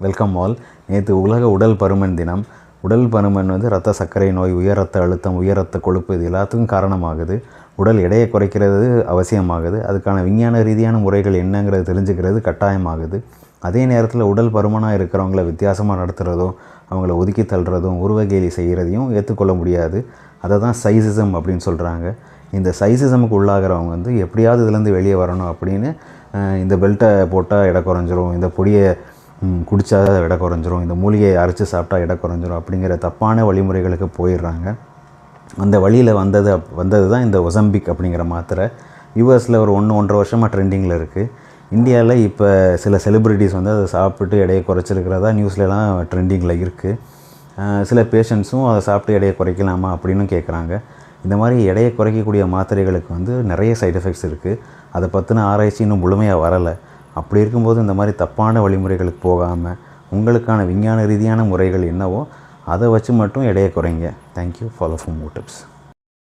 Welcome all. நேற்று உலக உடல் பருமன் தினம். உடல் பருமன் இரத்த சர்க்கரை நோய், உயர் ரத்த அழுத்தம், உயர் ரத்த கொழுப்பு இது எல்லாத்துக்கும் காரணமாகுது. உடல் எடையை குறைக்கிறது அவசியமாகுது. அதுக்கான விஞ்ஞான ரீதியான முறைகள் என்னங்கிறது தெரிஞ்சுக்கிறது கட்டாயமாகுது. அதே நேரத்தில் உடல் பருமனாக இருக்கிறவங்கள வித்தியாசமாக நடத்துகிறதும், அவங்கள ஒதுக்கி தள்ளுறதும், உருவகேலி செய்கிறதையும் ஏற்றுக்கொள்ள முடியாது. அதை தான் சைசிசம் அப்படின்னு சொல்கிறாங்க. இந்த சைசிசமுக்கு உள்ளாகிறவங்க எப்படியாவது இதுலேருந்து வெளியே வரணும் அப்படின்னு இந்த பெல்ட்டை போட்டால் எடை குறைஞ்சிரும், இந்த பொடியை குடித்தா எடை குறைஞ்சிரும், இந்த மூலிகையை அரைச்சி சாப்பிட்டா எடை குறைஞ்சிரும் அப்படிங்கிற தப்பான வழிமுறைகளுக்கு போயிடுறாங்க. அந்த வழியில் வந்தது தான் இந்த ஒசம்பிக் அப்படிங்கிற மாத்திரை. யூஎஸில் ஒரு 1-1.5 வருஷமாக ட்ரெண்டிங்கில் இருக்குது. இந்தியாவில் இப்போ சில செலிப்ரிட்டிஸ் அதை சாப்பிட்டு எடையை குறைச்சிருக்கிறதா நியூஸ்லலாம் ட்ரெண்டிங்கில் இருக்குது. சில பேஷண்ட்ஸும் அதை சாப்பிட்டு எடையை குறைக்கலாமா அப்படின்னு கேட்குறாங்க. இந்த மாதிரி எடையை குறைக்கக்கூடிய மாத்திரைகளுக்கு நிறைய சைடு எஃபெக்ட்ஸ் இருக்குது. அதை பற்றின ஆராய்ச்சி இன்னும் முழுமையாக வரலை. அப்படி இருக்கும்போது இந்த மாதிரி தப்பான வழிமுறைகளுக்கு போகாமல் உங்களுக்கான விஞ்ஞான ரீதியான முறைகள் என்னவோ அதை வச்சு மட்டும் எடையை குறைங்க. Thank you. Follow for more tips.